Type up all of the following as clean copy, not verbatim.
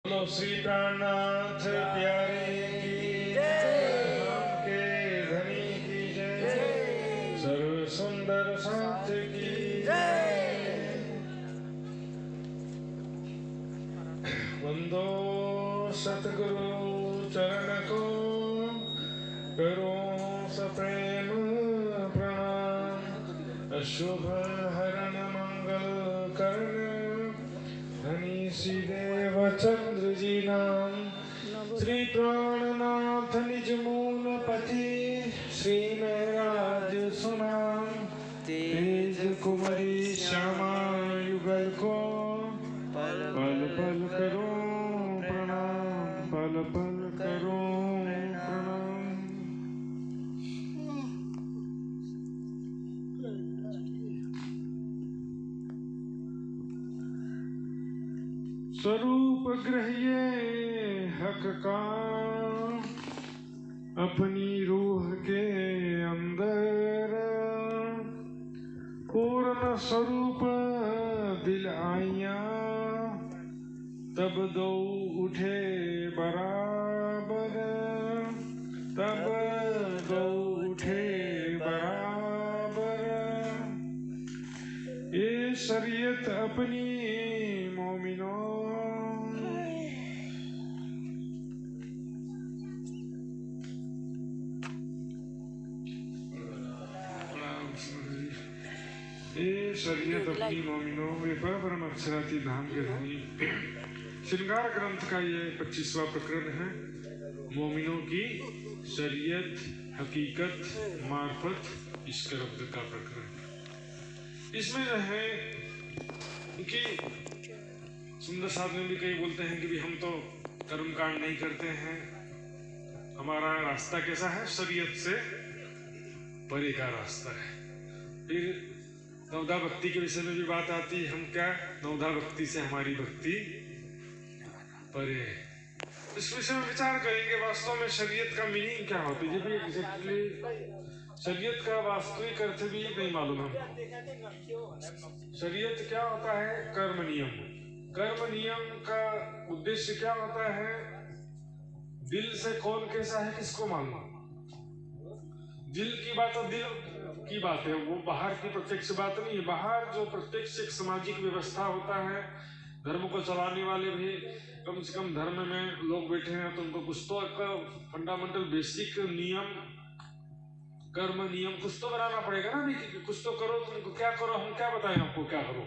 बोलो श्री प्राणनाथ प्यारे की नाम के धनी की जय, सर्व सुंदर संत की जय। वंदो सतगुरु चरण को, करो सप्रेम प्रणाम। अशुभ हरण मंगल करण, धनी श्री देव चंद्र जी नाम। श्री प्राणनाथ निज मूल पति, श्री महराज सुनाम। तेज कुमरी श्यामा युगल को, पल पल करो प्रणाम, पल पल करो प्रणाम। स्वरूप ग्रहिए हक का, अपनी रूह के अंदर। पूर्ण स्वरूप दिल आइया, तब दो उठे बराबर, तब दो उठे बराबर। ये शरीयत अपनी मोमिनों, ये शरीयत अपनी मोमिनों, वे परम अक्षराती धाम के धनी। श्रृंगार ग्रंथ का ये 25वां प्रकरण है। मोमिनों की शरीयत, हकीकत, मार्फत, इश्क रब्द का प्रकरण। इसमें जो है कि सुंदर साहब ने भी कई बोलते हैं कि भी हम तो कर्मकांड नहीं करते हैं, हमारा रास्ता कैसा है, शरीयत से परे का रास्ता है। फिर नवधा भक्ति के विषय में भी बात आती है, हम क्या नवधा भक्ति से हमारी भक्ति परे है। इस विषय में विचार करेंगे वास्तव में शरीयत का मीनिंग क्या होती है। भी एग्जैक्टली शरीयत का वास्तविक अर्थ भी नहीं मालूम हमको। शरीयत क्या होता है? कर्म नियम। कर्म नियम का उद्देश्य क्या होता है? दिल से कौन कैसा है किसको मालूम। दिल की बात तो दिल की बात है, वो बाहर की प्रत्यक्ष बात नहीं है। बाहर जो प्रत्यक्ष एक सामाजिक व्यवस्था होता है, धर्म को चलाने वाले भी कम से कम धर्म में लोग बैठे हैं, तो उनको कुछ तो एक फंडामेंटल बेसिक नियम, कर्म नियम कुछ तो बनाना पड़ेगा ना। नहीं कि कुछ तो करो, तुमको क्या करो, हम क्या बताएं आपको क्या करो।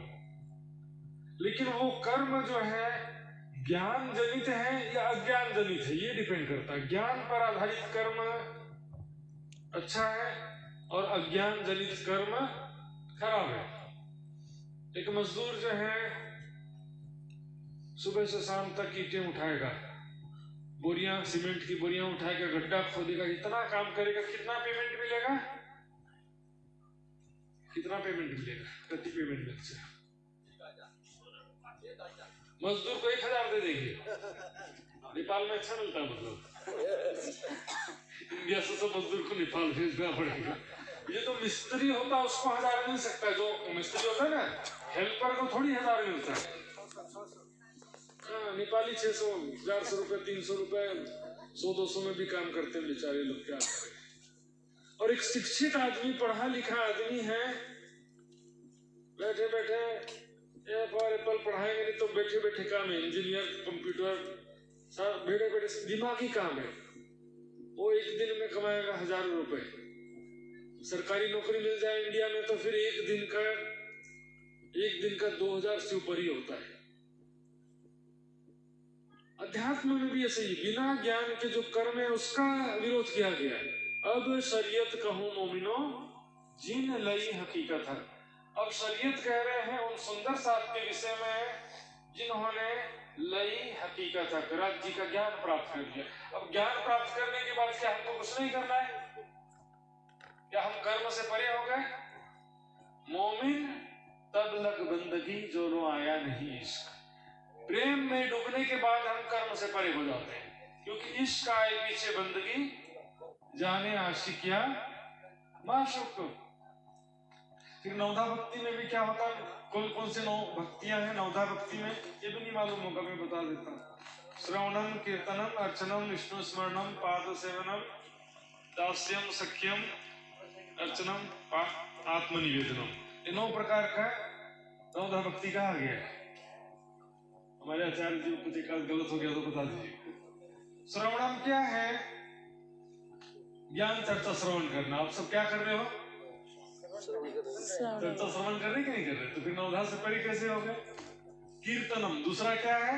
लेकिन वो कर्म जो है ज्ञान जनित है या अज्ञान जनित है, ये डिपेंड करता है। ज्ञान पर आधारित कर्म अच्छा है और अज्ञान जनित कर्म खराब है। एक मजदूर जो है सुबह से शाम तक ईंटें उठाएगा, बोरियां सीमेंट की बोरियां उठाएगा, गड्ढा खोदेगा, इतना काम करेगा, कितना पेमेंट मिलेगा? कितना पेमेंट मिलेगा? प्रति पेमेंट मिलता है। मजदूर को 1000 दे देंगे। नेपाल में अच्छा मिलता है, मतलब इंडिया से तो मजदूर को नेपाल भेजना पड़ेगा। ये तो मिस्त्री होता उसको 1000 मिल सकता है। जो मिस्त्री होता है ना, हेल्पर को थोड़ी 1000 मिलता है। नेपाली 600 400 रुपए 300 रुपए 100-200 में भी काम करते हैं बेचारे लोग, क्या करें। और एक शिक्षित आदमी, पढ़ा लिखा आदमी है, बैठे बैठे एप्पल पढ़ाएंगे नहीं तो बैठे बैठे काम है। इंजीनियर, कंप्यूटर, सब बैठे बैठे दिमागी काम है। वो एक दिन में कमाएगा 1000 रुपए। सरकारी नौकरी मिल जाए इंडिया में तो फिर एक दिन का 2000 से ऊपर ही होता है। अध्यात्म में भी ऐसे ही बिना ज्ञान के जो कर्म है उसका विरोध किया गया। अब शरीयत कहूं मोमिनो, जिन लई हकीकत है। अब शरीयत कह रहे हैं उन सुंदर साहब के विषय में जिन्होंने लई हकीकत है, राज्य का ज्ञान प्राप्त कर लिया। अब ज्ञान प्राप्त करने के बाद क्या हमको कुछ नहीं करना है? क्या हम कर्म से परे हो गए? मोमिन तब लग बंदगी जो नो आया नहीं इश्क। प्रेम में डूबने के बाद हम कर्म से परे हो जाते हैं, क्योंकि इश्क आए पीछे बंदगी, जाने आशिकिया माशूक। फिर नवधा भक्ति में भी क्या होता है? कौन कौन से नौ भक्तियां हैं नवधा भक्ति में, ये भी नहीं मालूम होगा, मैं बता देता हूँ। श्रवणम कीर्तनम अर्चनम विष्णु स्मरणम पाद सेवनम दास्यम सख्यम अर्चनम आत्मनिवेदनम। ये 9 प्रकार का 9 भक्ति कहा गया है। हमारे आचार्य जी कुछ एक गलत हो गया तो बता दीजिए। श्रवणम क्या है? ज्ञान चर्चा श्रवण करना। आप सब क्या कर रहे हो? चर्चा श्रवण कर रहे कि नहीं कर रहे? तो फिर नवधा से परे कैसे हो गए? कीर्तनम दूसरा क्या है?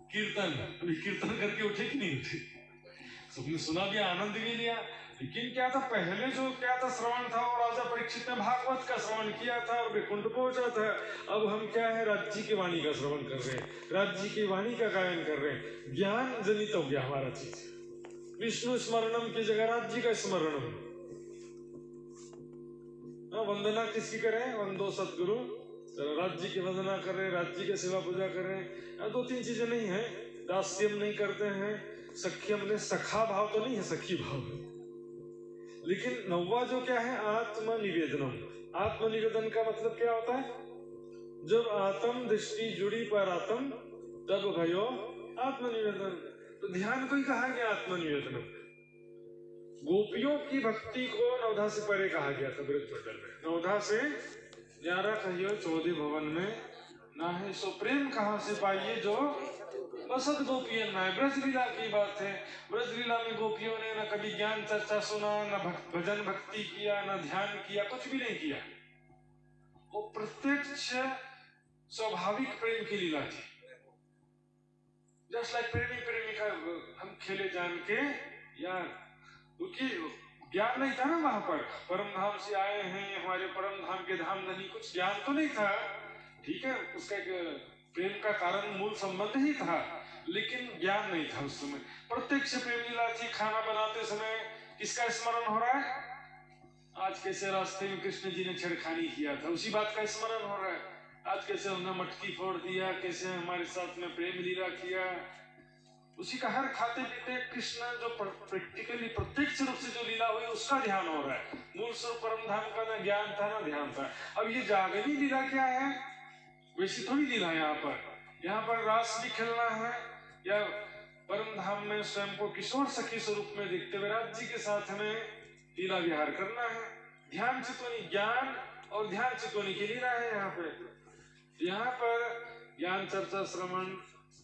कीर्तन। अभी कीर्तन करके उठे कि नहीं उठे? सबने सुना भी, आनंद भी लिया, लेकिन क्या था पहले जो क्या था श्रवण था, और राजा परीक्षित ने भागवत का श्रवण किया था और वैकुंठ पहुंचा था। अब हम क्या है? राज्य की वाणी का श्रवण कर रहे हैं, राज्य की वाणी का गायन कर रहे हैं। ज्ञान जनित हो गया हमारा चीज। विष्णु स्मरणम की जगह राज्य का स्मरणम। वंदना किसकी करें? वंदो सतगुरु। राज्य की वंदना कर रहे हैं, राज्य की सेवा पूजा कर रहे हैं। 2-3 चीजें नहीं है। दास्यम नहीं करते हैं, सख्यम ने सखा भाव तो नहीं है, सखी भाव है। लेकिन 9वां जो क्या है? आत्मनिवेदनम। आत्मनिवेदन का मतलब क्या होता है? जब आत्म दृष्टि जुड़ी पर आत्म तब भयो आत्मनिवेदन। तो ध्यान को ही कहा गया आत्मनिवेदनम। गोपियों की भक्ति को नवधा से परे कहा गया था ब्रज मंडल में। नवधा से 11 कहियो 14 भवन में ना है सो प्रेम कहाँ से पाइए जो बसत गोपियन ना है। ब्रजलीला की बात है। ब्रजलीला में गोपियों ने न कभी ज्ञान चर्चा सुना, न भजन भक्ति किया, न ध्यान किया, कुछ भी नहीं किया। वो प्रत्यक्ष स्वाभाविक प्रेम की लीला थी। जस्ट लाइक प्रेमी प्रेमिका हम खेले जान के, या क्योंकि ज्ञान नहीं था ना वहां पर। परम धाम से आए हैं, हमारे परम धाम के धाम धनी, कुछ ज्ञान तो नहीं था। ठीक है, उसका एक प्रेम का कारण मूल संबंध ही था, लेकिन ज्ञान नहीं था उस समय। प्रत्यक्ष प्रेम लीला थी। खाना बनाते समय किसका स्मरण हो रहा है? आज कैसे रास्ते में कृष्ण जी ने छेड़खानी किया था, उसी बात का स्मरण हो रहा है। आज कैसे हमने मटकी फोड़ दिया, कैसे हमारे साथ में प्रेम लीला किया, उसी का हर खाते पीते कृष्ण जो प्रैक्टिकली प्रत्यक्ष रूप से जो लीला हुई उसका ध्यान हो रहा है। मूल स्वरूप परम धाम का ना ज्ञान था ना ध्यान था। अब ये जागनी लीला क्या है? वैसी थोड़ी लीला है। यहाँ पर रास भी खेलना है, या परम धाम में स्वयं को किशोर सखी स्वरूप में देखते हुए राज्य के साथ में लीला विहार करना है। ध्यान चितवनी, ज्ञान और ध्यान चितवनी की लीला है। यहाँ पर ज्ञान चर्चा श्रवण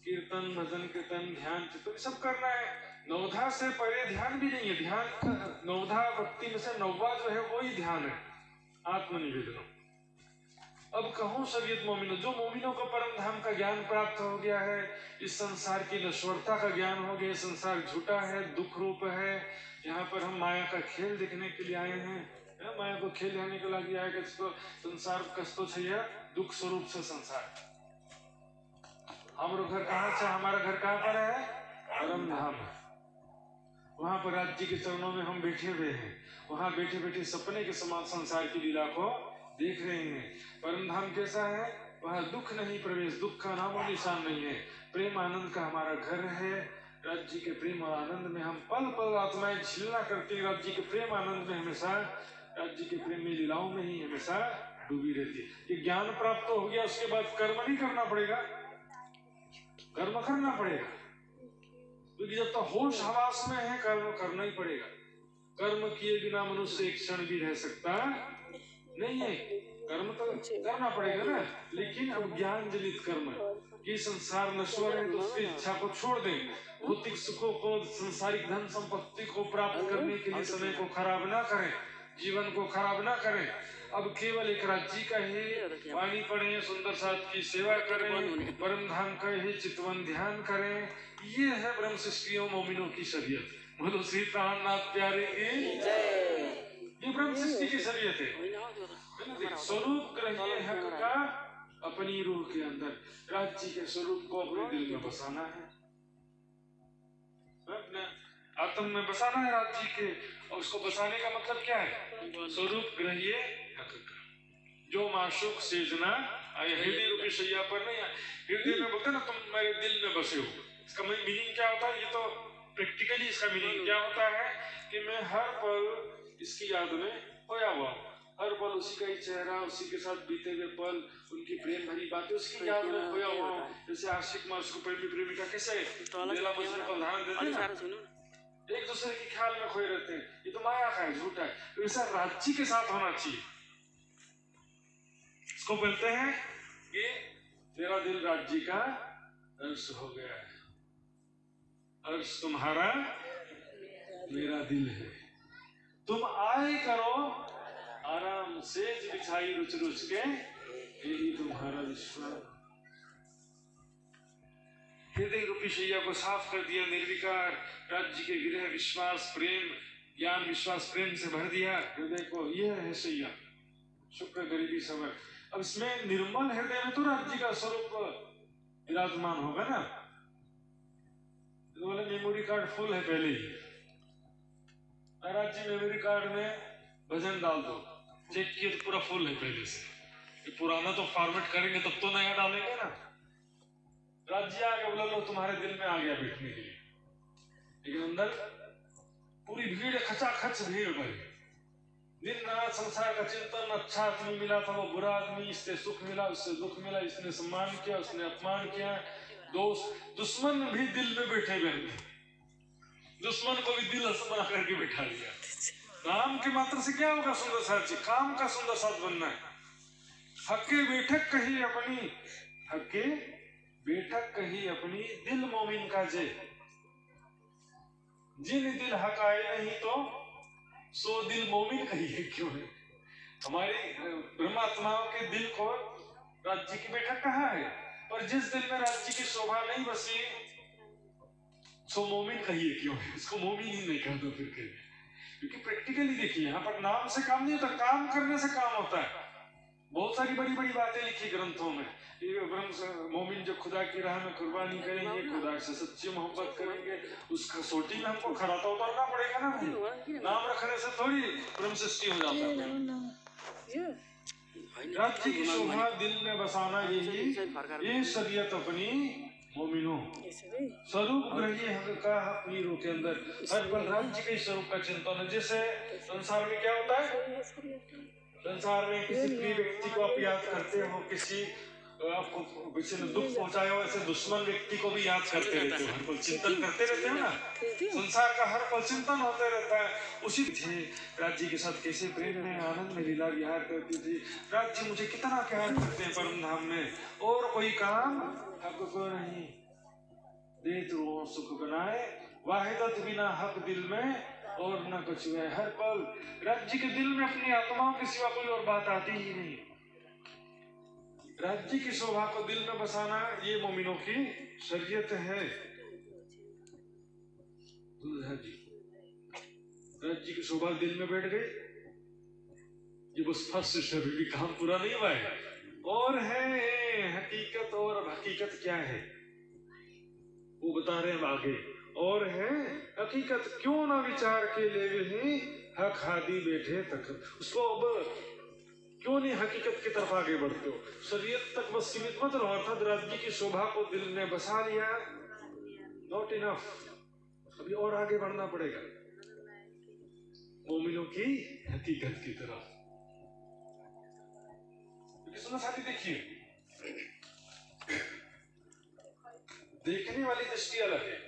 कीर्तन भजन कीर्तन ध्यान चितवन सब करना है। नवधा से परे ध्यान भी नहीं है। ध्यान नवधा भक्ति में से 9वां जो है वही ध्यान है, आत्मनिवेदन। अब कहूं सरियत मोमिनो, जो मोमिनों को परम धाम का ज्ञान प्राप्त हो गया है, इस संसार की नश्वरता का ज्ञान हो गया, संसार झूठा है, दुख रूप है। यहाँ पर हम माया का खेल देखने के लिए आए हैं, माया को खेल देखने के लिए आए हैं। संसार कस्तो छैया दुख स्वरूप से संसार। हमारा घर कहाँ से? हमारा घर कहाँ पर है? परम धाम। वहां पर राज्य के चरणों में हम बैठे हुए हैं। वहां बैठे बैठे सपने के समान संसार की लीला को देख रहे हैं। परम धाम कैसा है? वहां दुख नहीं प्रवेश, दुख का नामो निशान नहीं है। प्रेम आनंद का हमारा घर है। राज्य के प्रेम और आनंद में हम पल पल आत्माएं झिलना करते हैं। राज्य के प्रेम आनंद में हमेशा, राज्य के प्रेम में लीलाओं में ही हमेशा डूबी रहती है। ये ज्ञान प्राप्त हो गया, उसके बाद कर्म नहीं करना पड़ेगा, कर्म करना पड़ेगा। क्योंकि जब तक होश हवास में है कर्म करना ही पड़ेगा। कर्म किए बिना मनुष्य एक क्षण भी रह सकता नहीं है। कर्म तो करना पड़ेगा ना। लेकिन अब ज्ञान जनित कर्म, कि संसार नश्वर है तो उसकी इच्छा को छोड़ दें। भौतिक सुखों को, सांसारिक धन संपत्ति को प्राप्त करने के लिए समय को खराब ना करें, जीवन को खराब ना करें। अब केवल एक राज्य का ही वाणी पढ़ें, सुंदर साथ की सेवा करें, परम धाम का ही चितवन ध्यान करें। ये है ब्रह्म सृष्टियों मोमिनों की शरीयत। बोलो श्री प्राणनाथ प्यारे की जय। ये ब्रह्म सृष्टि की शरीयत है। स्वरूप ग्रहीय हक का अपनी रूह के अंदर, राज्य के स्वरूप को अपने दिल में बसाना है, आत्म में बसाना है राज्य के। और उसको बसाने का मतलब क्या है? स्वरूप ग्रहीय हक का। जो माशूक सेजना हृदय रूपी शैया पर नहीं, हृदय में बोलते ना तुम मेरे दिल में बसे हो। इसका मीनिंग क्या होता है? ये तो प्रैक्टिकली इसका मीनिंग क्या होता है कि मैं हर पल इसकी याद में खोया हुआ हूँ। हर पल उसी का ही चेहरा, उसी के साथ बीते हुए पल, उनकी प्रेम भरी बातें उसकी याद में खोया हुआ हूँ। जैसे आशिक मासूक प्रेमी प्रेमिका कैसे बेला मजनू को उदाहरण देते हैं, एक दूसरे के ख्याल में खोए रहते हैं। ये तो माया का है, झूठा है। तो ऐसा राज्य के साथ होना चाहिए। इसको बोलते हैं कि तेरा दिल राज्य का अर्श हो गया है। अर्श तुम्हारा मेरा दिल है। तुम आए करो आराम से बिछाई रुच रुच के, यही तुम्हारा विश्वास। हृदय रूपी शैया को साफ कर दिया, निर्विकार राज्य के गृह विश्वास प्रेम ज्ञान विश्वास प्रेम से भर दिया हृदय को। यह है शैया, शुक्र गरीबी सबर। अब इसमें निर्मल हृदय में तो राज्य का स्वरूप विराजमान होगा ना। बोले मेमोरी कार्ड फुल है पहले ही, राज्य मेमोरी कार्ड में भजन डाल दो, चेक किए तो पूरा फुल है पहले से। ये पुराना तो फॉर्मेट करेंगे तब तो नया डालेंगे ना। राज्य आगे बोला लो तुम्हारे दिल में आ गया बैठने के लिए, लेकिन अंदर पूरी भीड़, खचाखच भीड़ भरी। दिन रात संसार का चिंतन, अच्छा आदमी मिला था वो बुरा आदमी, इससे सुख मिला उससे दुख मिला, इसने सम्मान किया उसने अपमान किया, दोस्त दुश्मन भी दिल में बैठे हुए हैं। दुश्मन को भी दिल बना करके बैठा लिया। नाम के मात्र से क्या होगा सुंदर साथ जी, काम का सुंदर साथ बनना है। हक्के बैठक कही अपनी, हक्के बैठक कही अपनी, दिल मोमिन का जे। जिन दिल हक आए नहीं तो सो दिल मोमिन कहिए क्यों है। हमारी ब्रह्मात्माओं के दिल को राज्य की बैठक कहा है, और जिस दिल में राज्य की शोभा नहीं बसी सो मोमिन कहिए क्यों है। इसको मोमिन ही नहीं कहते फिर के, क्योंकि प्रैक्टिकली देखिए यहाँ पर नाम से काम नहीं होता, काम करने से काम होता है। बहुत सारी बड़ी बड़ी बातें लिखी ग्रंथों में। मोमिन जो खुदा की राह में कुर्बानी करेंगे, खुदा से सच्ची मोहब्बत करेंगे, उस कसौटी में हमको खरा तो उतरना पड़ेगा ना भाई। नाम रखने से थोड़ी ब्रह्म सृष्टि हो जाता है। राज्य की शोभा दिल में बसाना, यही शरीयत अपनी मोमिनो स्वरूप ग्रही हक का पीरों के अंदर हर पल राज्य के स्वरूप का चिंतन है। जैसे संसार में क्या होता है, संसार में किसी प्रिय व्यक्ति को आप याद करते हो, किसी आपको किसी ने दुख पहुंचाया हो, ऐसे दुश्मन व्यक्ति को भी याद करते रहते हो, हर पल चिंतन करते रहते हो ना। संसार का हर पल चिंतन होते रहता है। उसी थे राज्य के साथ कैसे प्रेम में आनंद में लीला विहार करती थी। राज्य मुझे कितना प्यार करते हैं परम धाम में, और कोई काम हक को नहीं दे तो सुख बनाए, वाहिदत बिना हक दिल में और न कुछ है। हर पल राज्य के दिल में अपनी आत्माओं के सिवा कोई और बात आती ही नहीं। राज्य की शोभा को दिल में बसाना ये मोमिनों की शरीयत है। राज्य की शोभा दिल में बैठ गई, ये बस फर्स्ट स्टेप, भी काम पूरा नहीं हुआ है। और है हकीकत, और हकीकत क्या है वो बता रहे हैं आगे। और है हकीकत क्यों ना विचार के ले ही हक हादी बैठे तक। उसको अब क्यों नहीं हकीकत की तरफ आगे बढ़ते हो, शरीयत तक बस सीमित मत रहो। अर्थात राज्य की शोभा को दिल में बसा लिया, नॉट इनफ, अभी और आगे बढ़ना पड़ेगा मोमिनों की हकीकत की तरफ। सुनो साथी, देखिए देखने वाली दृष्टि अलग है।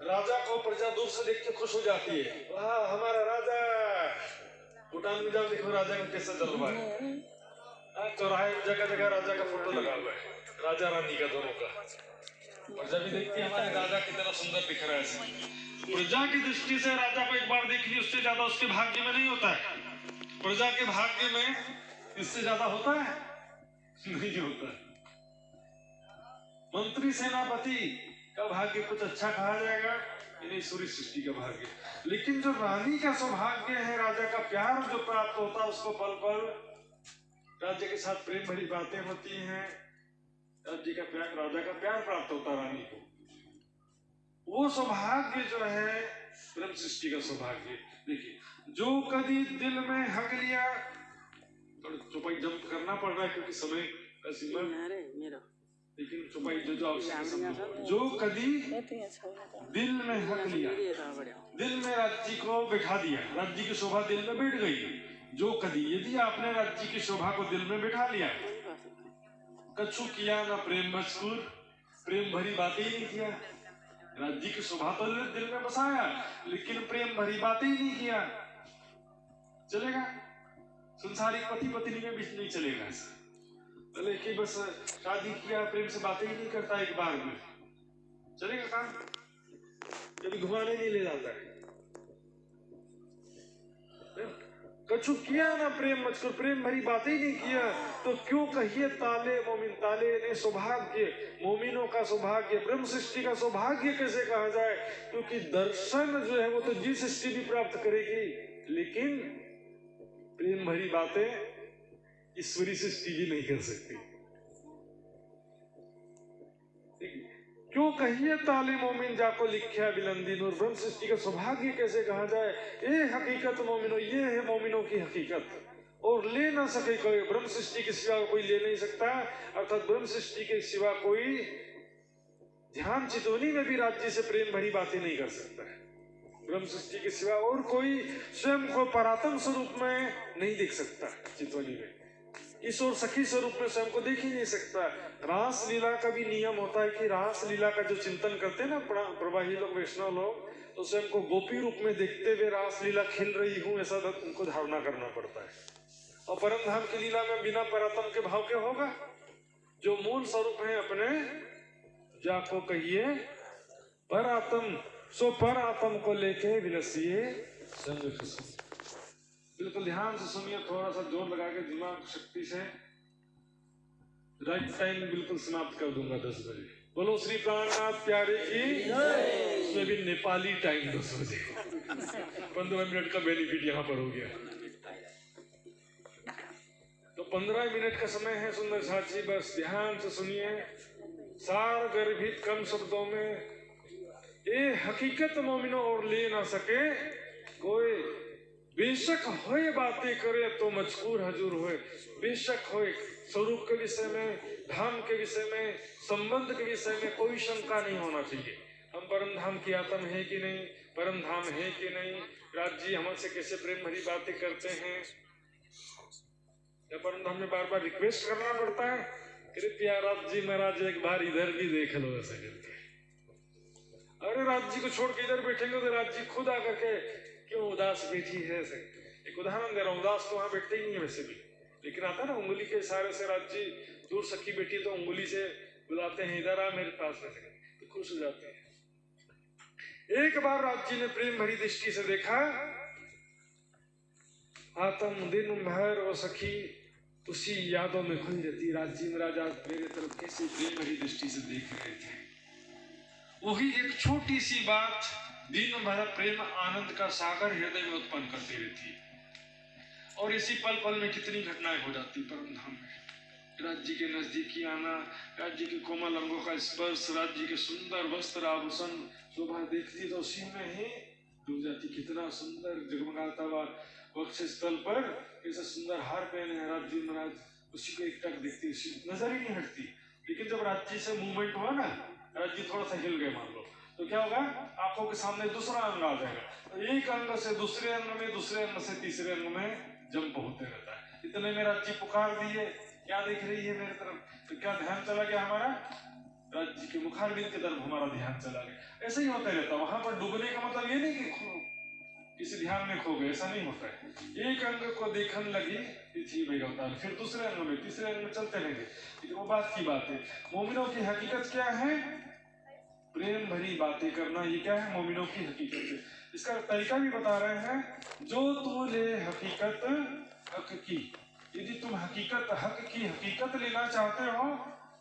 राजा को प्रजा दूर से देख के खुश हो जाती है, वाह हमारा राजा। भूटान में जाओ, देखो राजा का कैसा जलवा है। चौराहे में जगह जगह राजा का फोटो लगा हुआ है, राजा रानी का दोनों का। प्रजा भी देखती है हमारे राजा कितना सुंदर दिख रहा है। प्रजा की दृष्टि से राजा को एक बार देख ली, उससे ज्यादा उसके भाग्य में नहीं होता है। प्रजा के भाग्य में इससे ज्यादा होता है नहीं होता है। मंत्री सेनापति का भाग्य कुछ अच्छा कहा जाएगा, इन्हें सूर्य सृष्टि का भाग्य। लेकिन जो रानी का सौभाग्य है, राजा का प्यार जो प्राप्त होता है उसको पल पल राज्य के साथ प्रेम भरी बातें होती हैं, राज्य का प्यार, राजा का प्यार प्राप्त होता है रानी को। वो सौभाग्य जो है ब्रह्म सृष्टि का सौभाग्य। देखिए जो कभी दिल में हक लिया, थोड़ा चौपाई जंप करना पड़ रहा है क्योंकि समय का सीमा, लेकिन चौपाई जो कभी दिल में हक लिया, दिल में राज्य को बैठा दिया, राज्य की शोभा दिल में बैठ गई, जो कदी, यदि आपने राज्य की शोभा को दिल में बिठा लिया, कछु किया ना प्रेम मजकूर, प्रेम भरी बातें ही नहीं किया। राज्य की शोभा तो दिल में बसाया, लेकिन प्रेम भरी बातें ही नहीं किया, चलेगा? संसारिक पति पत्नी में भी नहीं चलेगा ऐसा। भले कि बस शादी किया, प्रेम से बातें ही नहीं करता एक बार में, चलेगा काम? कभी घुमाने नहीं ले जाता है। कछु किया ना प्रेम मजकूर, प्रेम भरी बातें ही नहीं किया, तो क्यों कहिए ताले मोमिन, ताले ने सौभाग्य, मोमिनों का सौभाग्य, ब्रह्म सृष्टि का सौभाग्य कैसे कहा जाए? क्योंकि दर्शन जो है वो तो जी सृष्टि भी प्राप्त करेगी, लेकिन प्रेम भरी बातें ईश्वरी सृष्टि भी नहीं कर सकती। क्यों कहिए ताले मोमिन जाको लिख्या बिलंदी नूर, ब्रह्म सृष्टि का सौभाग्य कैसे कहा जाए? ये हकीकत मोमिनो, ये है मोमिनों की हकीकत, और ले ना सके कोई, ब्रह्म सृष्टि के सिवा कोई ले नहीं सकता। अर्थात ब्रह्म सृष्टि के सिवा कोई ध्यान चितवनी में भी राज्य से प्रेम भरी बातें नहीं कर सकता है। ब्रह्म सृष्टि के सिवा और कोई स्वयं को परात्म स्वरूप में नहीं देख सकता। चितवनी में ईश्वर सखी स्वरूप में स्वयं को देख ही नहीं सकता। रास लीला का भी नियम होता है कि रास लीला का जो चिंतन करते हैं ना प्रवाही लोग, वैष्णव लोग, तो स्वयं को गोपी रूप में देखते हुए रास लीला खेल रही हूँ ऐसा उनको धारणा करना पड़ता है। और परम धाम की लीला में बिना परात्म के भाव के होगा? जो मूल स्वरूप है अपने, जाको कहिए परात्म, सो परात्म को लेके विलसिए संग खुशी। बिल्कुल ध्यान से सुनिए, थोड़ा सा जोर लगा के दिमाग शक्ति से। राइट टाइम बिल्कुल समाप्त कर दूंगा 10 बजे। बोलो श्री प्राणनाथ प्यारे की, उसमें भी नेपाली टाइम 10 बजे। 15 मिनट का बेनिफिट यहाँ पर हो गया। तो 15 मिनट का समय है सुंदर साथी, बस ध्यान से सुनिए। सार गर्भित कम शब्दों में, ये हकीकत मोमिनो और ले ना सके कोई, बेशक होए बातें करे तो मजकूर हजूर होए। बेशक होए स्वरूप के विषय में, धाम के विषय में, संबंध के विषय में कोई शंका नहीं होना चाहिए। हम परम धाम की आत्म है कि नहीं, परम धाम है कि नहीं, राज्य हमसे कैसे प्रेम भरी बातें करते हैं, या परम धाम में बार बार रिक्वेस्ट करना पड़ता है, कृपया राज्य महाराज एक बार इधर भी देख लो ऐसा करके। अरे राज्य को छोड़ के इधर बैठेंगे तो राज्य खुद आकर के क्यों उदास बैठी है। एक उदाहरण दे रहा हूँ, उदास तो वहां बैठते ही नहीं है वैसे भी, लेकिन आता ना उंगली के इशारे से राज्य दूर सखी बैठी तो उंगली से बुलाते हैं, इधर आ मेरे पास में, तो खुश हो जाते हैं। एक बार राज्य ने प्रेम भरी दृष्टि से देखा, आत्म दिन भर वो सखी उसी यादों में खोई रहती। राज्य महाराज मेरे तरफ कैसे प्रेम भरी दृष्टि से देख रहे थे। वही एक छोटी सी बात दिन भर प्रेम आनंद का सागर हृदय में उत्पन्न करती रहती है। और इसी पल पल में कितनी घटनाएं हो जाती परम धाम में। राज्य के नजदीकी आना, राज्य के कोमल अंगों का स्पर्श, राज्य के सुंदर वस्त्र आभूषण शोभा देखती तो उसी में ही डूब जाती। कितना सुंदर जगमगाता हुआ वक्ष स्थल पर कैसा सुंदर हार पहने हैं राज्य महाराज, उसी को एक टक देखती, उसी नजर ही नहीं हटती। लेकिन जब राज्य से मूवमेंट हुआ ना, राज्य थोड़ा सा हिल गए मान लो, तो क्या होगा, आंखों के सामने दूसरा अंग आ जाएगा। तो एक अंग से दूसरे अंग में, दूसरे अंग से तीसरे अंग में जंप होते रहता है। इतने में राज्य पुकार दिए, क्या देख रही है मेरे तरफ, तो क्या ध्यान चला गया हमारा, राज्य के मुखारबिंद की तरफ हमारा ध्यान चला गया। ऐसा ही होता रहता। वहां पर डूबने का मतलब ये नहीं कि किसी ध्यान में खो गए, ऐसा नहीं होता है। एक अंग को देखने लगी तिथि भाई अवतार, फिर दूसरे अंग में, तीसरे अंग में चलते रहेंगे। लेकिन वो बात की बात है। मोमिनों की हकीकत क्या है, प्रेम भरी बातें करना। ये क्या है, मोमिनों की हकीकत है। इसका तरीका भी बता रहे हैं, जो तू ले हकीकत हक की। यदि तुम हकीकत हक की हकीकत लेना चाहते हो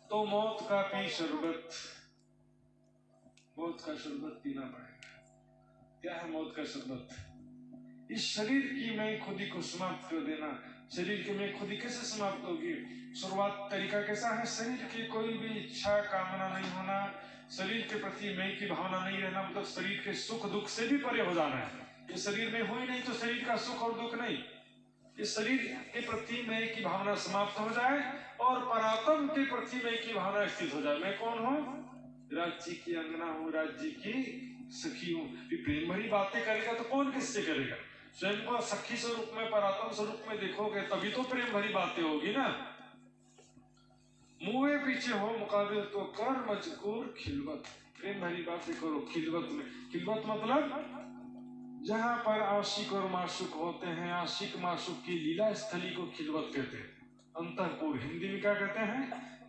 तो मौत का पी शरबत, मौत का शरबत पीना पड़ेगा। क्या है मौत का शरबत, इस शरीर की मैं खुदी को समाप्त कर देना। शरीर की मैं खुदी कैसे समाप्त होगी, शुरुआत तरीका कैसा है, शरीर की कोई भी इच्छा कामना नहीं होना, शरीर के प्रति मैं की भावना नहीं रहना, मतलब शरीर के सुख दुख से भी परे हो जाना है। ये शरीर में हुई नहीं तो शरीर का सुख और दुख नहीं, इस शरीर के प्रति मैं की भावना समाप्त हो जाए और परात्म के प्रति मैं की भावना स्थित हो जाए। मैं कौन हूँ, राज्य की अंगना हूँ, राज्य की सखी हूँ। प्रेम भरी बातें करेगा तो कौन किससे करेगा, स्वयं को सखी स्वरूप में, परात्म स्वरूप में देखोगे तभी तो प्रेम भरी बातें होगी ना। मुँहे पीछे हो मुकाबिल तो कर मजकूर खिलवत, प्रेम भरी बातें करो खिलवत में। खिलवत मतलब जहाँ पर आशिक और माशूक होते हैं, आशिक माशूक की लीला स्थली को खिलवत कहते हैं। अंतःपुर हिंदी में क्या कहते हैं?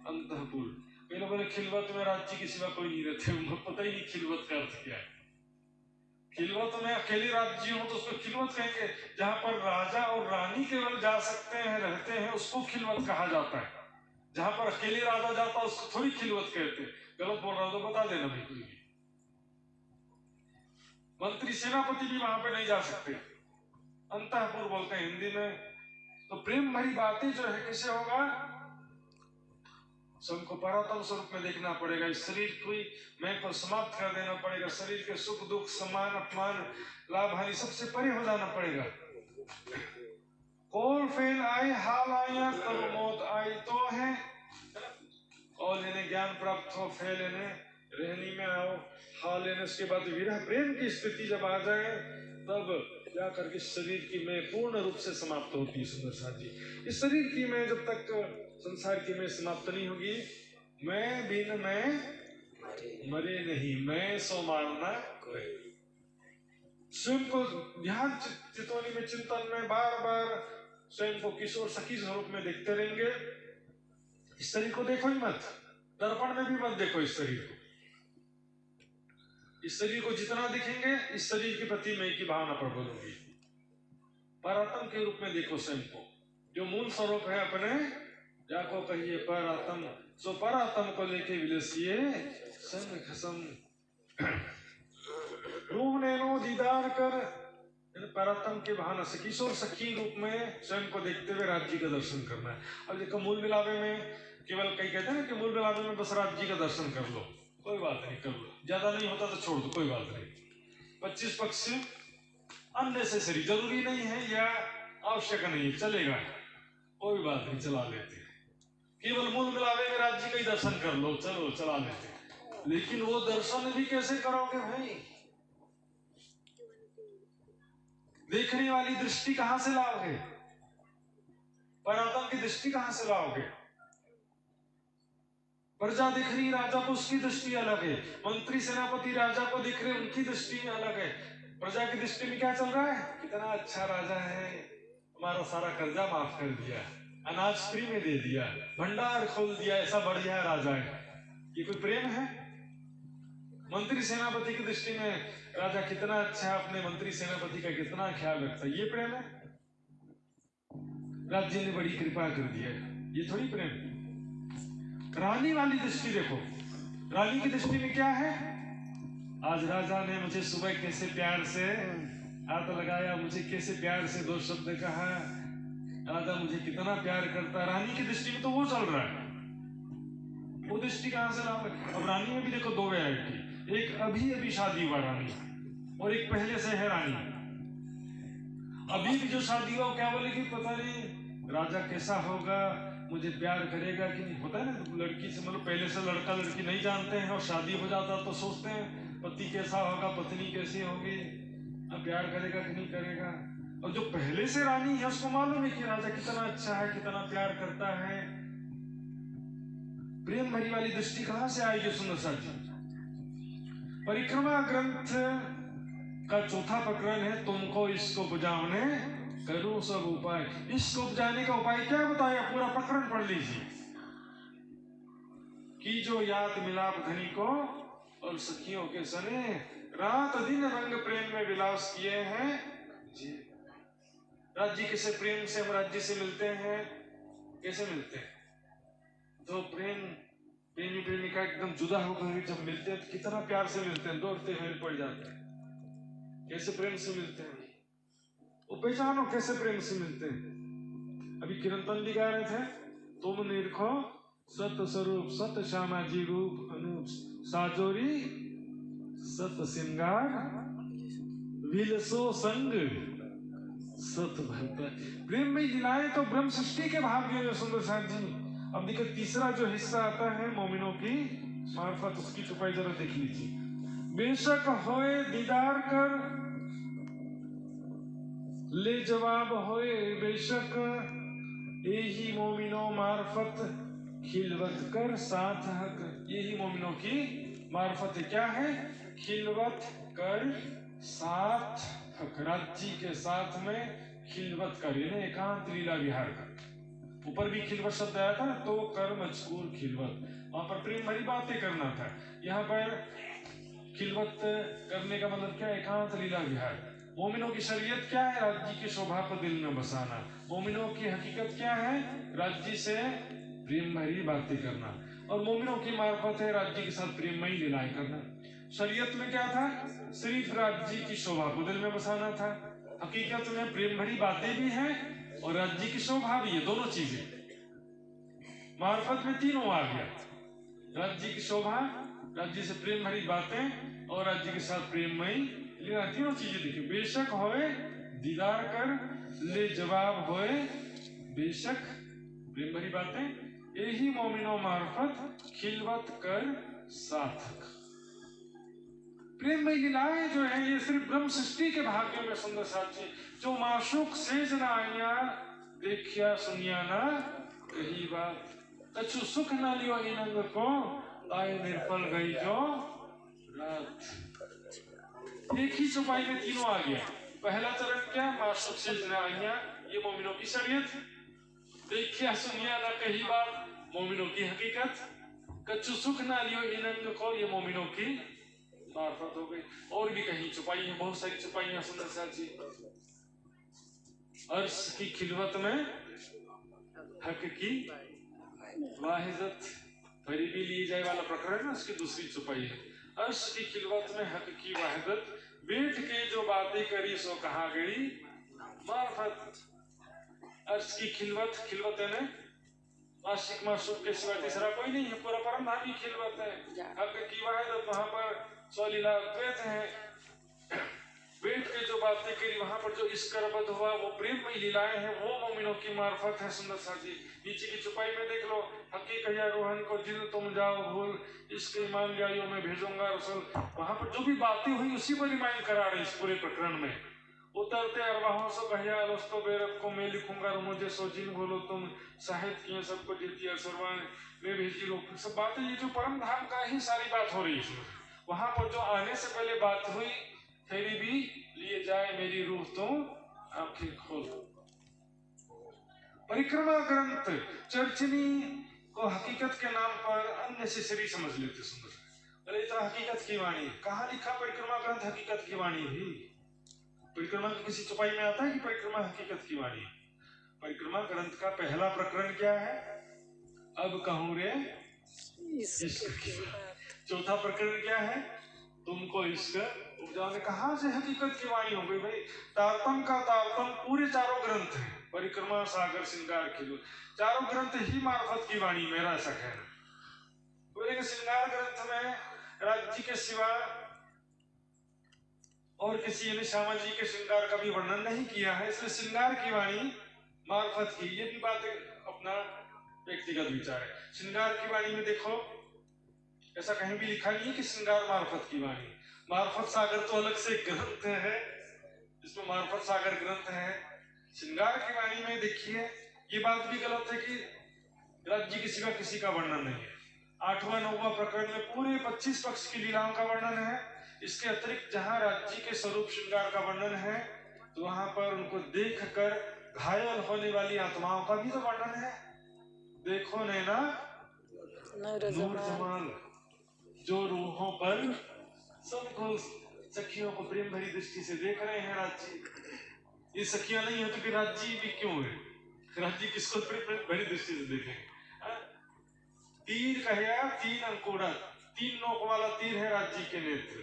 अंतःपुर। पहले बोले खिलवत में राज्य के सिवा कोई नहीं रहते, उनको पता ही नहीं खिलवत का अर्थ क्या है। खिलवत में अकेले राज्य हो तो उसको खिलवत कहेंगे। जहाँ पर राजा और रानी केवल जा सकते हैं, रहते हैं, उसको खिलवत कहा जाता है। जहाँ पर अकेले राजा जाता है उसको थोड़ी खिलवत कहते हैं। गलत बोल रहा हो तो बता देना भाई। कोई भी मंत्री सेनापति भी वहां पे नहीं जा सकते, अंतःपुर बोलते हैं हिंदी में। तो प्रेम भरी बातें जो है कैसे होगा? सबको परात्म स्वरूप में देखना पड़ेगा। इस शरीर की मैं को समाप्त कर देना पड़ेगा। शरीर के सुख दुख, सम्मान अपमान, लाभ हानि सबसे परे हो जाना पड़ेगा। कौन फेल आए हाल आया तब मौत आई तो है, और इन्हें ज्ञान प्राप्त हो, फेल इन्हें रहनी में आओ, हाल लेने। उसके बाद विरह प्रेम की स्थिति जब आ जाए तब जाकर के शरीर की मैं पूर्ण रूप से समाप्त होती है। सुंदर साथ जी, इस शरीर की मैं जब तक संसार की मैं समाप्त नहीं होगी, मैं बिन मैं मरे नहीं, मैं सो मारना कोई। स्वयं को ध्यान चितौनी में, चिंतन में बार बार स्वयं को किशोर सखी स्वरूप में देखते रहेंगे। इस शरीर को देखो ही मत, दर्पण में भी मत देखो इस शरीर को। इस शरीर को जितना दिखेंगे, इस शरीर के प्रति मैं की भावना प्रबल होगी। परात्म के रूप में देखो स्वयं को, जो मूल स्वरूप है अपने, जाको कहिए परात्म, सो परात्म को लेके विलसिए संग खसम। रूप नैनो दीदार कर, परात्म के भावना से किशोर सखी रूप में स्वयं को देखते हुए राज्य का दर्शन करना है। अब देखो मूल मिलावे में केवल कई कहते हैं ना कि मूल मिलावे में बस राज्य का दर्शन कर लो, कोई बात नहीं, कर लो। ज्यादा नहीं होता तो छोड़ दो, कोई बात नहीं। 25 पक्ष अननेसेसरी, जरूरी नहीं है या आवश्यक नहीं है, चलेगा, कोई बात नहीं, चला लेते। केवल मूल मिलावे में राज्य का ही दर्शन कर लो, चलो चला लेते। लेकिन वो दर्शन भी कैसे करोगे भाई? देखने वाली दृष्टि कहां से लाओगे? परात्म की दृष्टि कहां से लाओगे? प्रजा दिख रही राजा को, उसकी दृष्टि अलग है। मंत्री सेनापति राजा को दिख रहे, उनकी दृष्टि अलग है। प्रजा की दृष्टि में क्या चल रहा है? कितना अच्छा राजा है, हमारा सारा कर्जा माफ कर दिया, अनाज फ्री में दे दिया, भंडार खोल दिया, ऐसा बढ़िया राजा है। ये कोई प्रेम है? मंत्री सेनापति की दृष्टि में राजा कितना अच्छा, अपने मंत्री सेनापति का कितना ख्याल रखता है, ये प्रेम है? राज्य ने बड़ी कृपा कर दिया, ये थोड़ी प्रेम। रानी वाली दृष्टि देखो, रानी की दृष्टि में क्या है? आज राजा ने मुझे सुबह कैसे प्यार से हाथ लगाया, मुझे कैसे प्यार से 2 शब्द कहा, राजा मुझे कितना प्यार करता। रानी की दृष्टि में तो वो चल रहा है, वो दृष्टि कहां से लाओगे? अब रानी में भी देखो 2 वैरायटी, एक अभी अभी शादी हुआ रानी और एक पहले से है रानी। अभी भी जो शादी हुआ क्या बोलेगी? पता नहीं राजा कैसा होगा, मुझे प्यार करेगा कि नहीं। होता है ना लड़की से, मतलब पहले से लड़का लड़की नहीं जानते हैं और शादी हो जाता तो सोचते हैं पति कैसा होगा, पत्नी कैसी होगी, प्यार करेगा कि नहीं करेगा। और जो पहले से रानी है उसको मालूम है कि राजा कितना अच्छा है, कितना प्यार करता है। प्रेम भरी वाली दृष्टि कहां से आएगी? सुंदर साथी, परिक्रमा ग्रंथ का 4था प्रकरण है, तुमको इसको बुझाने करूं सब उपाय। इसको बुझाने का उपाय क्या बताया? पूरा प्रकरण पढ़ लीजिए। कि जो याद मिलाप धनी को और सखियों के सने, रात दिन रंग प्रेम में विलास किए हैं जी। राज्य किसे प्रेम से, हम राज्य से मिलते हैं, कैसे मिलते हैं? तो प्रेमी प्रेमिका एकदम जुदा होकर जब मिलते हैं तो कितना प्यार से मिलते हैं, दौड़ते हुए पड़ जाते हैं। कैसे प्रेम से मिलते हैं वो पहचानो, कैसे प्रेम से मिलते हैं। अभी कीर्तन भी गा रहे थे, तुम निरखो सत स्वरूप, सत श्यामा जी रूप अनूप, साजोरी सत सिंगार, विलसो संग सत भरता। प्रेम में लीलाएं तो ब्रह्म सृष्टि के भाग में। सुंदर साथ जी, अब देखो तीसरा जो हिस्सा आता है मोमिनों की मार्फत, उसकी छुपाई जरा देख लीजिए। बेशक होए दीदार कर, ले जवाब होए बेशक, यही मोमिनो मार्फत खिलवत कर साथ हक। यही मोमिनों की मार्फत क्या है? खिलवत कर साथ हक। राज्य के साथ में खिलवत कर, यानी एकांत लीला विहार कर। ऊपर भी खिलवत शब्द आया था, तो कर मजकूर खिलवत, वहां पर प्रेम भरी बातें करना था। यहाँ पर खिलवत करने का मतलब क्या? एकांत लीला विहार। मोमिनों की शरीयत क्या है? राज्य की शोभा को दिल में बसाना। मोमिनों की हकीकत क्या है? राज्य से प्रेम भरी बातें करना। और मोमिनों की मार्फत है राज्य के साथ प्रेममयी लीलाएं करना। शरीयत में क्या था? सिर्फ राज्य की शोभा को दिल में बसाना था। हकीकत में प्रेम भरी बातें भी हैं और राज्य की शोभा भी है, दोनों चीजें। मार्फत में तीनों आ गया, राज्य की शोभा, राज्य से प्रेम भरी बातें और राज्य के साथ प्रेममयी लीला, तीनों चीजें देखिए। बेशक होए दीदार कर, ले जवाब होए बेशक प्रेम भरी बातें, यही मोमिनो मार्फत खिलवत कर सार्थक। प्रेममयी लीलाएं जो है ये सिर्फ ब्रह्म सृष्टि के भाग्य में सुंदर साथी, जो माशूक से जनाइया देखिया सुनिया ना कही बात, कछु सुख न लियो इनंग को, आए निर्फल गई जो रात। एक ही चौपाई में तीनों आ गया। पहला चरण क्या? माशूक से जनाइया, ये मोमिनों की शरीयत। देखिया सुनिया ना कही बात, मोमिनों की हकीकत। कछु सुख ना लियो इनंग को, ये मोमिनों की मार्फत हो गई। और भी कहीं छुपाई है, बहुत सारी छुपाइयां सुंदर साथी। अर्श की खिलवत में हक की वाहिदत, फरीबी लिए जाए वाला प्रकरण ना, उसकी दूसरी छुपाई है। अर्श की खिलवत में हक की वाहिदत, बैठ के जो बातें करी सो कहा गई मार्फत। अर्श की खिलवत, खिलवत है ना आशिक माशूक के सिवा तीसरा कोई नहीं है, पूरा परम धामी खिलवत है। हक की वाहिदत, वहां पर स्वलीला द्वैत है। बैठ के जो बातें करी, वहां पर जो इश्करबद हुआ, वो प्रेममयी लीलाएं हैं, वो मोमिनों की मार्फत है सुंदर साथी। नीचे की छुपाई में देख लो, हकी कहिया रोहन को जिन तुम जाओ भूल, इसके ईमान लियायो मैं भेजूंगा रसूल। वहां पर जो भी बातें हुई उसी को रिमाइंड करा रहे इस पूरे प्रकरण में। उतरते अरवाहों से कहिया अलस्तो बेरब को मैं लिखूंगा, मुझे सो जिन बोलो तुम साहित्य किए सबको जीती अरसरवान मैं भेजी लोग। सब बातें, ये जो परम धाम का ही सारी बात हो रही है इसमें। वहां पर जो आने से पहले बात हुई, फेरी भी लिए जाए मेरी रूह तुम आंखें खोल। परिक्रमा ग्रंथ चर्चनी को हकीकत के नाम पर अननेसेसरी समझ लेते सुंदर। अरे तो हकीकत की वाणी, कहाँ लिखा परिक्रमा ग्रंथ हकीकत की वाणी भी? परिक्रमा की किसी छुपाई में आता है कि परिक्रमा हकीकत की वाणी? परिक्रमा ग्रंथ का पहला प्रकरण क्या है? अब कहूं रे इश्क की बात। चौथा प्रकरण क्या है? तुमको इश्क उपजाओ। ने कहां से हकीकत की वाणी हो गई भाई? तारतम का तारतम पूरे चारों ग्रंथ हैं, परिक्रमा सागर श्रृंगार खिलो, चारों ग्रंथ ही मार्फत की वाणी, मेरा ऐसा कहना। बोलेंगे श्रृंगार ग्रंथ में राज्य के सिवा और किसी यानी श्यामा जी के श्रृंगार का भी वर्णन नहीं किया है, इसलिए श्रृंगार की वाणी मार्फत की। ये भी बात अपना व्यक्तिगत विचार है। श्रृंगार की वाणी में देखो, ऐसा कहीं भी लिखा नहीं है कि श्रृंगार मार्फत की वाणी। मार्फत सागर तो अलग से ग्रंथ है, इसमें मार्फत सागर ग्रंथ है। श्रृंगार की वाणी में देखिए, ये बात भी गलत है कि राज्य के सिवा किसी का वर्णन नहीं है। 8वां 9वां प्रकरण में पूरे 25 पक्ष की लीलाओं का वर्णन है। इसके अतिरिक्त जहां राज्य के स्वरूप श्रृंगार का वर्णन है, तो वहां पर उनको देख कर घायल होने वाली आत्माओं का भी तो वर्णन है। देखो नैना नूर जमाल, जो रूहों पर सबको सखियों को प्रेम भरी दृष्टि से देख रहे हैं राज्य। ये सखियां नहीं है तो फिर राज्य भी क्यों है? राज्य किसको प्रेम भरी दृष्टि से देखें? तीर कहया 3 अंकुड़ा, 3 नोक वाला तीर है राज्य के नेत्र।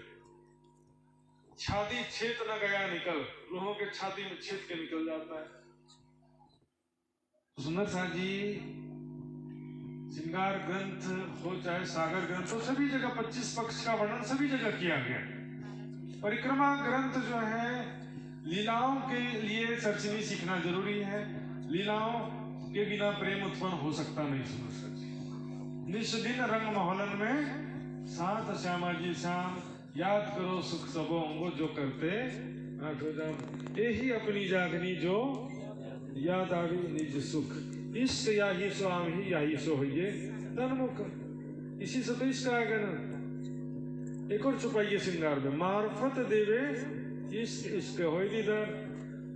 छाती छेद न गया निकल, रूहों के छाती में छेद के निकल जाता है। सुंदर सा जी, श्रृंगार ग्रंथ हो चाहे सागर ग्रंथ हो, सभी जगह 25 पक्ष का वर्णन सभी जगह किया गया। परिक्रमा ग्रंथ जो है, लीलाओं के लिए चर्चनी सीखना जरूरी है। लीलाओं के बिना प्रेम उत्पन्न हो सकता नहीं। सुंदर सा जी, निष्दिन रंग मोहलन में साथ श्यामा जी श्याम, याद करो सुख सबो अंगो जो करते आठो जाम। यही अपनी जागनी जो याद आवी निज सुख। इष्ट या ही स्वाम ही या ही सो होइए तन्मुख। इसी से तो इसका आगे ना एक और छुपाइए श्रृंगार में, मार्फत देवे इश्क इश्क होई दीदार।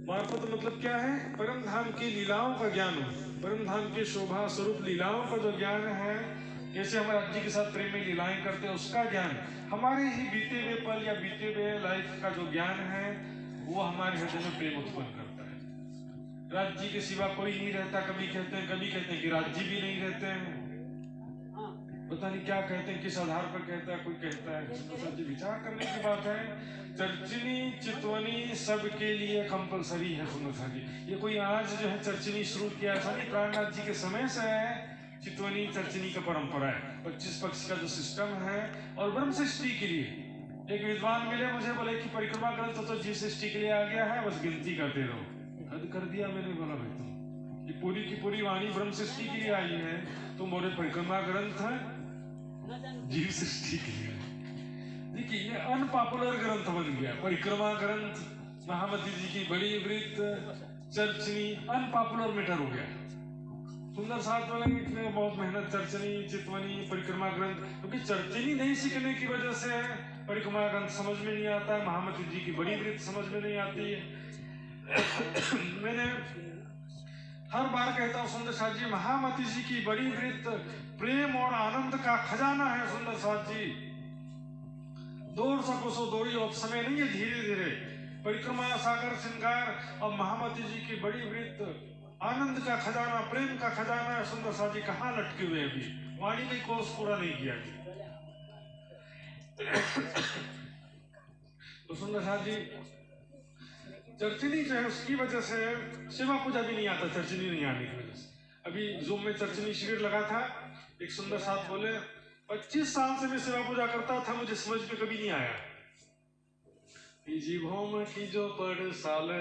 मार्फत मतलब क्या है? परम धाम की लीलाओं का ज्ञान हो, परम धाम की शोभा स्वरूप लीलाओं का जो ज्ञान है, जैसे हम राज्य जी के साथ प्रेम में लीलाएं करते हैं उसका ज्ञान, हमारे ही बीते हुए पल या बीते हुए लाइफ का जो ज्ञान है वो हमारे हृदय में प्रेम उत्पन्न करता है। राज्य जी के सिवा कोई नहीं रहता, कभी कहते हैं कि राज्य भी नहीं रहते हैं, पता नहीं क्या कहते हैं, किस आधार पर कहता है, कोई कहता है। सच्ची विचार करने की बात है। चर्चनी चितवनी सबके लिए कंपलसरी है। सुनो जी, ये कोई आज जो है चर्चनी शुरू किया ऐसा नहीं, प्राणनाथ जी के समय से है चितवनी चर्चनी का परंपरा है। 25 पक्ष का जो सिस्टम है, और ब्रह्म सृष्टि के लिए एक विद्वान मिले मुझे, बोले कि परिक्रमा ग्रंथ तो जीव सृष्टि के लिए आ गया है, बस गिनती करते रहो। हद कर दिया मैंने। बोला भाई तुम ये पूरी की पूरी वाणी ब्रह्म सृष्टि के लिए आई है, तुम बोले परिक्रमा ग्रंथ है जीव सृष्टि के लिए। देखिए ये अनपॉपुलर ग्रंथ बन गया परिक्रमा ग्रंथ, महामती जी की बड़ी वृत्त, चर्चनी, अनपॉपुलर मैटर हो गया। सुंदर साथ वाले इतने बहुत मेहनत, चर्चनी चितवनी परिक्रमा ग्रंथ, क्योंकि चर्चनी नहीं सीखने की वजह से परिक्रमा ग्रंथ समझ में नहीं आता है, महामती जी की बड़ी वृत्त समझ में नहीं आती है। मैंने हर बार कहता हूँ सुंदर साथ जी, महामती जी की बड़ी वृत्त प्रेम और आनंद का खजाना है। सुंदर साथ जी दौड़ सको सो दौड़ी, अब समय नहीं है, धीरे धीरे परिक्रमा सागर श्रृंगार और महामती जी की बड़ी वृत्त आनंद का खजाना, प्रेम का खजाना है। सुंदर साथ जी कहाँ लटके हुए अभी, वाणी में कोर्स पूरा नहीं किया जी। तो सुंदर साथ जी चर्चनी जो है उसकी वजह से सेवा पूजा भी नहीं आता, चर्चनी नहीं आने की वजह से। अभी जूम में चर्चनी शिविर लगा था, एक सुंदर साथ बोले 25 साल से मैं सेवा पूजा करता था, मुझे समझ में कभी नहीं आया। जी भौम की जो पड़ साल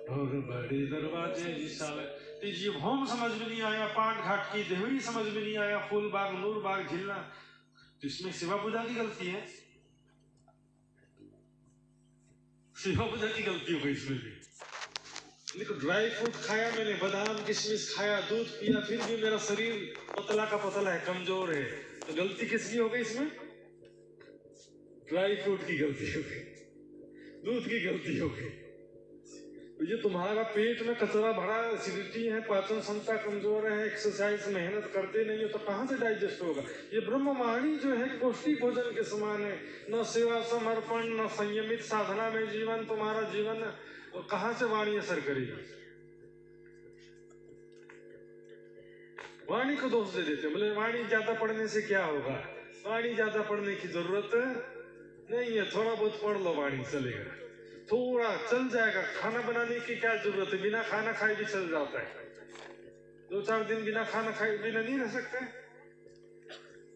और बड़े दरवाजे विशाल, जी भौम समझ में नहीं आया, पाट घाट की देवरी समझ में नहीं आया, फूल बाग नूर बाग झिलना, तो इसमें सेवा पूजा की गलती है, सेवा पूजा की गलती हो गई इसमें भी। देखो ड्राई फ्रूट खाया मैंने, बादाम किशमिश खाया, दूध पिया, फिर भी मेरा शरीर पतला का पतला है, कमजोर है, तो गलती किसकी हो गई इसमें? ड्राई फ्रूट की गलती हो गई, दूध की गलती हो गई। तो ये तुम्हारा पेट में कचरा भरा, एसिडिटी है, पाचन क्षमता कमजोर है, एक्सरसाइज मेहनत करते नहीं हो तो कहाँ से डाइजेस्ट होगा? ये ब्रह्मवाणी जो है पौष्टिक भोजन के समान है, न सेवा समर्पण न संयमित साधना में जीवन, तुम्हारा जीवन कहाँ से वाणी असर करेगी? वाणी को दोष दे देते, बोले वाणी ज्यादा पढ़ने से क्या होगा, वाणी ज्यादा पढ़ने की जरूरत नहीं है, थोड़ा बहुत पढ़ लो वाणी चलेगा, थोड़ा चल जाएगा। खाना बनाने की क्या जरूरत है, बिना खाना खाए भी चल जाता है। 2-4 दिन बिना खाना खाए बिना नहीं रह सकते।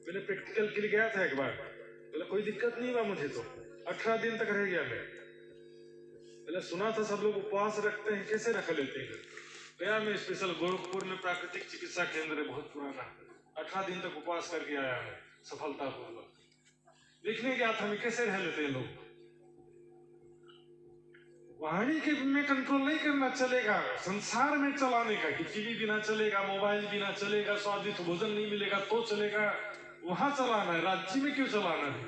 मैंने प्रैक्टिकल के लिए गया था एक बार, बोले कोई दिक्कत नहीं हुआ मुझे, तो 18 दिन तक रह गया मैं। मैंने सुना था सब लोग उपवास रखते हैं, कैसे रख लेते हैं? गया मैं स्पेशल गोरखपुर में प्राकृतिक चिकित्सा केंद्र है बहुत पुराना, 18 दिन तक उपवास करके आया मैं सफलतापूर्वक। देखने गया था मैं कैसे रह लेते हैं लोग। वाणी के में कंट्रोल नहीं करना चलेगा, संसार में चलाने का, कि टीवी बिना चलेगा, मोबाइल बिना चलेगा, स्वादिष्ट भोजन नहीं मिलेगा तो चलेगा, वहां चलाना है। राज्य में क्यों चलाना है?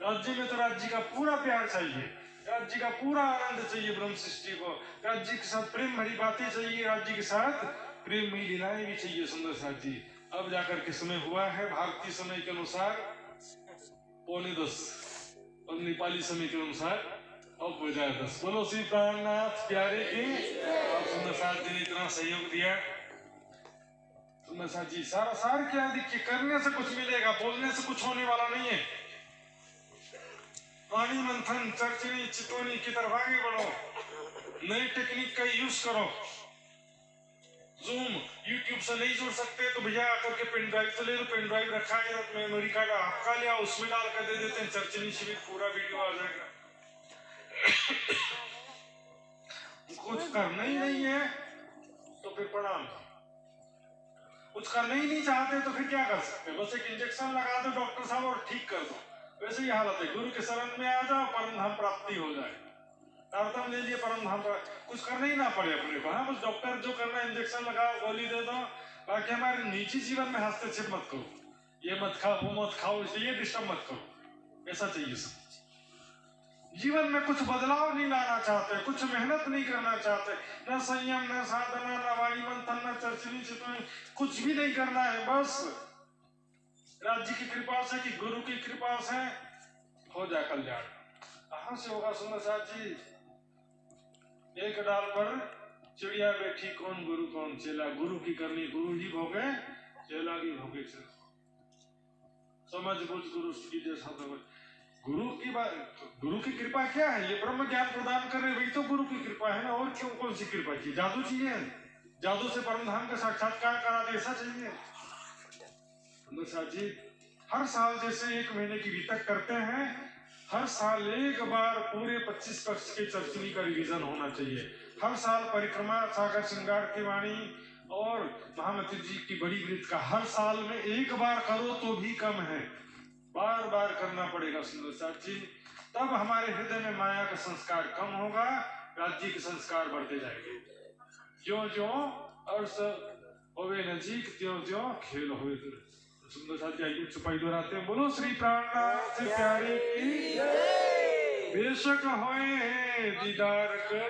राज्य में तो राज्य का पूरा प्यार चाहिए, राज्य का पूरा आनंद चाहिए, ब्रह्म सृष्टि को राज्य के साथ प्रेम भरी बातें चाहिए, राज्य के साथ प्रेम में लीलाएं भी चाहिए। सुंदर साथ जी अब जाकर के समय हुआ है भारतीय समय के अनुसार 9:45 और नेपाली समय के अनुसार अब बजाय 10। बोलो श्री प्राणनाथ प्यारे की। आप सुंदर साथ जी ने इतना सहयोग दिया। सुंदर साथ जी सारा सार क्या देखिए, करने से कुछ मिलेगा, बोलने से कुछ होने वाला नहीं है। वाणी मंथन चर्चनी चितवनी की तरफ आगे बढ़ो, नई टेक्निक का यूज करो। जूम यूट्यूब से नहीं जुड़ सकते तो भैया आकर के पेन ड्राइव तो ले लो, पेन ड्राइव रखा है, मेमोरी कार्ड आपका लिया, उसमें डाल कर दे देते हैं, चर्चनी शिविर पूरा वीडियो आ जाएगा। कुछ करना ही नहीं है तो फिर प्रणाम, कुछ करना ही नहीं चाहते तो फिर क्या कर सकते? बस एक इंजेक्शन लगा दो डॉक्टर साहब और ठीक कर दो, वैसे ही हालत है, गुरु के शरण में आ जाओ, परम धाम प्राप्ति हो जाए। तारतम ले लिए, परम धाम कुछ करना ही ना पड़े अपने को। हाँ, बस डॉक्टर जो करना है, इंजेक्शन लगाओ, गोली दे दो, बाकी हमारे निजी जीवन में हस्तक्षेप मत करो। ये मत खाओ, वो मत खाओ, ये डिस्टर्ब मत करो। ऐसा चाहिए सब। जीवन में कुछ बदलाव नहीं लाना चाहते, कुछ मेहनत नहीं करना चाहते, न संयम, न साधना, न वाणी मंथन, न चर्चनी चितवन, कुछ भी नहीं करना है। बस राज्य की कृपा से, कि गुरु की कृपा से हो जाए कल्याण। कहां से होगा सुंदर साथ जी? एक डाल पर चिड़िया बैठी, कौन गुरु कौन चेला, गुरु की करनी गुरु ही भोगे, चेला की भोगे चेला। समझ बुझ गुरु की जैसा तो गुरु की बात, गुरु की कृपा क्या है? ये ब्रह्म ज्ञान प्रदान कर रहे, वही तो गुरु की कृपा है ना। और क्यों, कौन सी कृपा चाहिए? जादू चाहिए? जादू से परम धाम का साक्षात्कार करा दे, ऐसा चाहिए? जी हर साल जैसे 1 महीने की बीतक करते हैं, हर साल एक बार पूरे 25 पक्ष के चर्चनी का रिवीजन होना चाहिए। हर साल परिक्रमा, सागर श्रृंगार की वाणी और महामती जी की बड़ी वृत्त का हर साल में एक बार करो तो भी कम है, बार बार करना पड़ेगा सुंदर साथ जी। तब हमारे हृदय में माया का संस्कार कम होगा, राज्य के संस्कार बढ़ते जाएंगे। ज्यों ज्यों अर्श होवे नजीक, त्यों त्यों खेल होवे दूर। सुंदर साथ जी आइए चुपाई दोहराते हैं। बोलो श्री प्राणनाथ प्यारे की बेशक होए दीदार कर,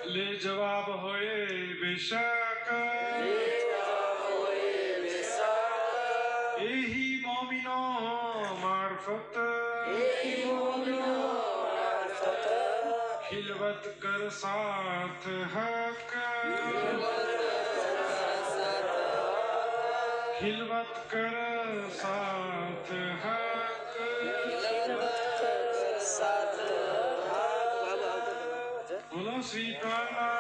ले जवाब होए बेशक, यही मोमिनो मार्फत, खिलवत कर साथ हक, खिलवत कर साथ हक। बोलो श्री प्राणनाथ